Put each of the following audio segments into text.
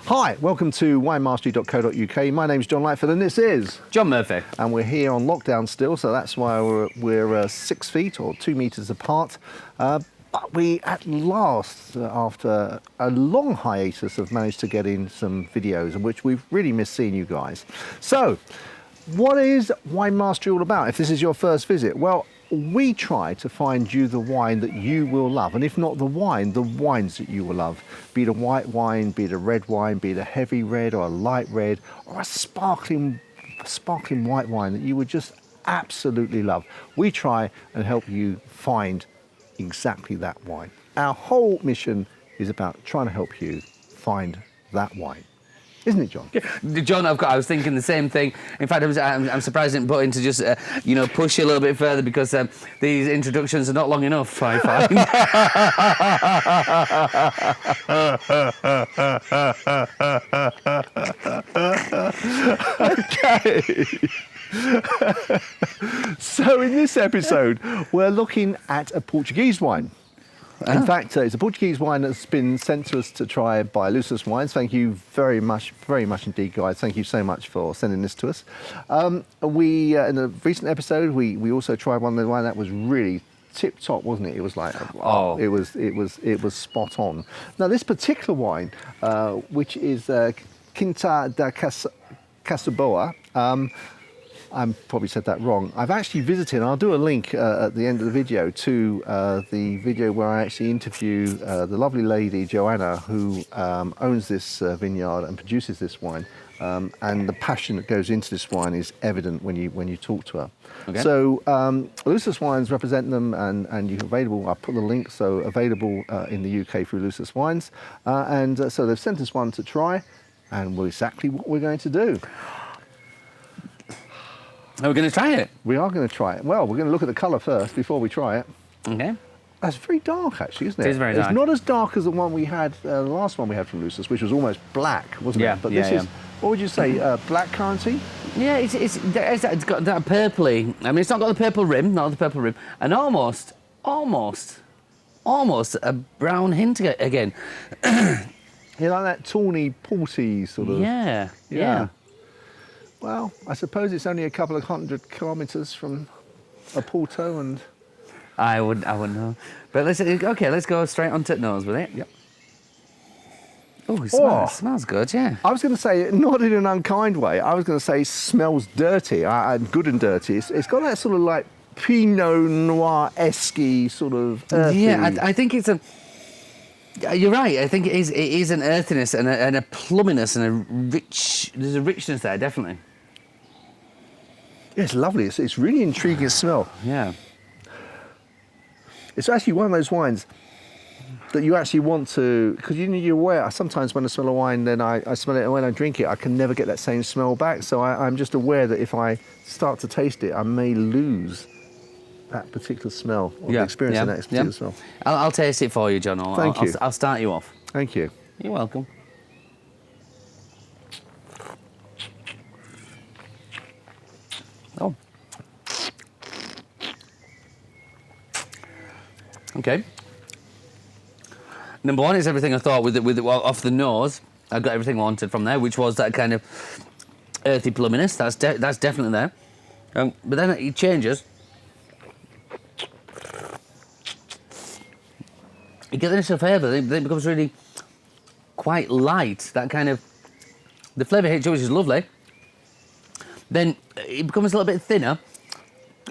Hi, welcome to winemastery.co.uk. My name's John Lightfoot and this is John Murphy. And we're here on lockdown still, so that's why we're 6 feet or 2 metres apart. But we, at last, after a long hiatus, have managed to get in some videos in which we've really missed seeing you guys. So, what is Wine Mastery all about if this is your first visit? Well, we try to find you the wine that you will love, and if not the wine, the wines that you will love. Be it a white wine, be it a red wine, be it a heavy red or a light red, or a sparkling white wine that you would just absolutely love. We try and help you find exactly that wine. Our whole mission is about trying to help you find that wine. Isn't it, John? John, I was thinking the same thing. In fact, I'm surprised I didn't put in to just, push you a little bit further because these introductions are not long enough, I find. Okay. So in this episode, we're looking at a Portuguese wine. In fact, it's a Portuguese wine that's been sent to us to try by Lucis Wines. Thank you very much indeed, guys. Thank you so much for sending this to us. We in a recent episode, we also tried one of the wine that was really tip top, wasn't it? It was like, it was spot on. Now, this particular wine, which is Quinta da Casaboa. I probably said that wrong. I've actually visited, and I'll do a link at the end of the video to the video where I actually interview the lovely lady, Joanna, who owns this vineyard and produces this wine. And the passion that goes into this wine is evident when you talk to her. Okay. So Lucis Wines represent them, and you're available. I'll put the link, so available in the UK through Lucis Wines. So they've sent us one to try, and we're exactly what we're going to do. Are we going to try it? We are going to try it. Well, we're going to look at the colour first before we try it. Okay. That's very dark, actually, isn't it? It is very dark. It's not as dark as the one we had, the last one we had from Lucis, which was almost black, wasn't it? But this is, what would you say, black currency? Yeah, it's got that purpley. I mean, it's not got the purple rim, and almost a brown hint again. You like that tawny, porty sort of. Yeah. Well, I suppose it's only a couple of 100 kilometres from Porto, and I wouldn't know. But let's go straight on to nose with it. Yep. Oh, it smells good, yeah. I was going to say, not in an unkind way, I was going to say smells dirty, good and dirty. It's got that sort of like Pinot Noir-esque sort of earthy. Yeah, I think it's a... You're right. I think it is an earthiness and a plumminess and there's a richness there, definitely. Yeah, it's lovely. It's really intriguing smell. Yeah. It's actually one of those wines that you actually want to, because you're aware, sometimes when I smell a wine, then I smell it, and when I drink it, I can never get that same smell back. So I'm just aware that if I start to taste it, I may lose that particular smell, or the experience of that particular smell. I'll taste it for you, John. Thank you. I'll start you off. Thank you. You're welcome. Oh. Okay. Number one is everything I thought off the nose. I got everything I wanted from there, which was that kind of earthy plumminess. That's definitely there. But then it changes. You get the initial flavour, then it becomes really quite light. That kind of... The flavour hits you, which is lovely. Then it becomes a little bit thinner.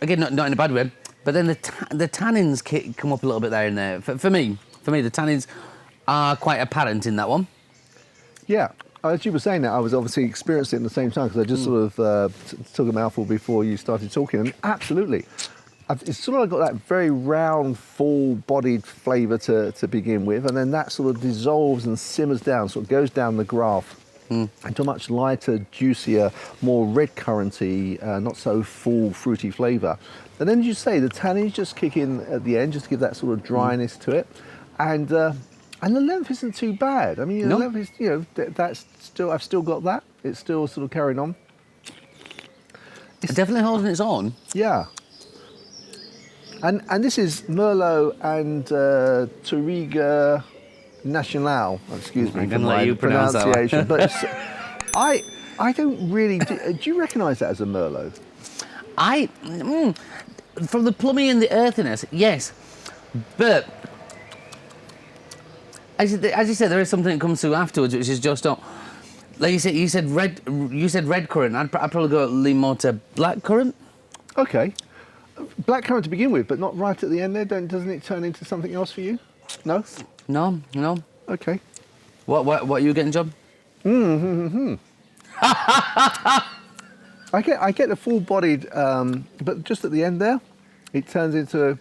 Again, not in a bad way. But then the tannins come up a little bit there and there. For me, the tannins are quite apparent in that one. Yeah. As you were saying that, I was obviously experiencing it at the same time, because I just sort of took a mouthful before you started talking. And absolutely. It's sort of got that very round, full-bodied flavour to begin with, and then that sort of dissolves and simmers down, sort of goes down the graph into a much lighter, juicier, more red curranty, not so full, fruity flavour. And then, as you say, the tannins just kick in at the end, just to give that sort of dryness to it, and the length isn't too bad. I mean, the length is, that's still, I've still got that. It's still sort of carrying on. It's definitely holding its own. Yeah. And this is Merlot and Touriga National. Excuse me I'm for gonna let my you pronounce that one. pronunciation. But I don't really. Do you recognise that as a Merlot? From the plummy and the earthiness, yes, but as you said, there is something that comes through afterwards, which is just not. Like you said red currant. I'd probably go lean more to black currant. Okay. Blackcurrant to begin with, but not right at the end there. Doesn't it turn into something else for you? No? No. Okay. What are you getting, John? I get a full-bodied, but just at the end there, it turns into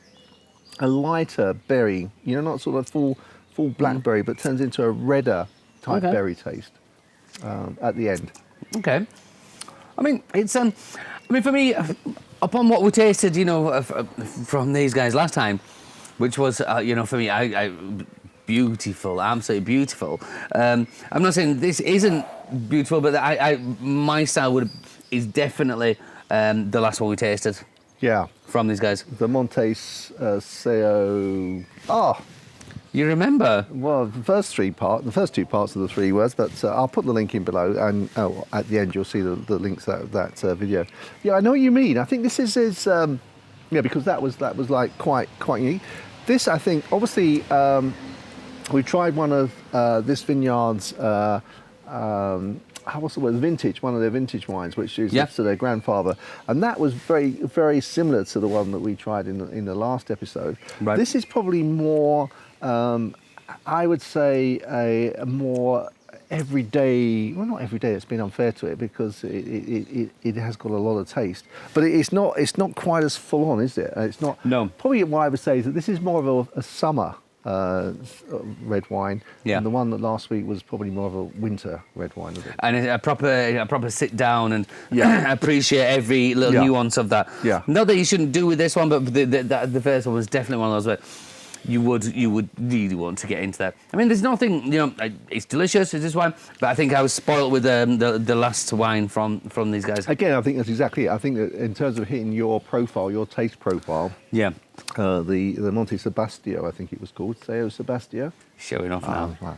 a lighter berry. You know, not sort of full blackberry, but turns into a redder type berry taste at the end. Okay. I mean, it's for me, upon what we tasted, from these guys last time, which was, for me, I beautiful, absolutely beautiful. I'm not saying this isn't beautiful, but my style is definitely the last one we tasted. Yeah. From these guys. The Montes Seo. You remember? Well, the first two parts of the 3 words, but I'll put the link in below, and at the end you'll see the links to that video. Yeah, I know what you mean. I think this is because that was like quite unique. This, I think, obviously, we tried one of this vineyard's what's the word? Vintage, one of their vintage wines, which is to their grandfather, and that was very, very similar to the one that we tried in the last episode. Right. This is probably more. I would say a more everyday. Well, not everyday. It's been unfair to it because it has got a lot of taste, but it's not quite as full on, is it? It's not. No. Probably what I would say is that this is more of a summer red wine, and the one that last week was probably more of a winter red wine, isn't it? And a proper sit down and appreciate every little nuance of that. Yeah. Not that you shouldn't do with this one, but the first one was definitely one of those where you would really want to get into that. I mean, there's nothing, it's delicious, it's this wine, but I think I was spoiled with the last wine from these guys. Again, I think that's exactly it. I think that in terms of hitting your profile, your taste profile, the Monte Sebastio, I think it was called, Seo Sebastio. Showing off now. Wow.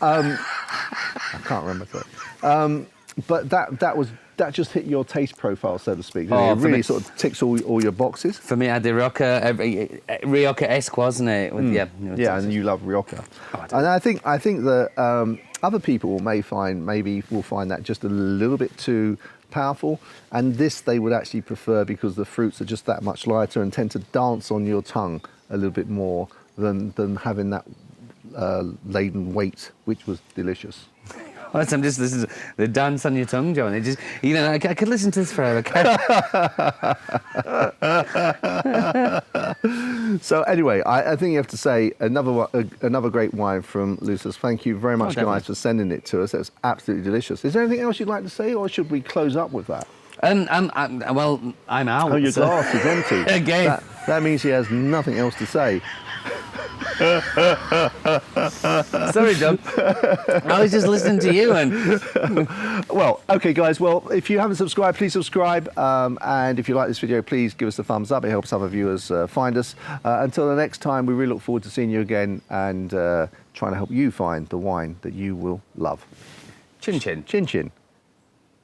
I can't remember that. But that just hit your taste profile, so to speak. It really sort of ticks all your boxes. For me, I had the Rioja-esque, wasn't it? And you love Rioja. And I think that other people will find that just a little bit too powerful, and this they would actually prefer because the fruits are just that much lighter and tend to dance on your tongue a little bit more than having that laden weight, which was delicious. I'm just listening to the dance on your tongue, John. It just, I could listen to this forever. So anyway, I think you have to say another great wine from Lucis. Thank you very much, guys, for sending it to us. It was absolutely delicious. Is there anything else you'd like to say, or should we close up with that? I'm out. Oh, your glass is empty. Again. That means he has nothing else to say. Sorry, John. I was just listening to you Well, okay, guys. Well, if you haven't subscribed, please subscribe. And if you like this video, please give us a thumbs up. It helps other viewers find us. Until the next time, we really look forward to seeing you again and trying to help you find the wine that you will love. Chin chin. Chin chin.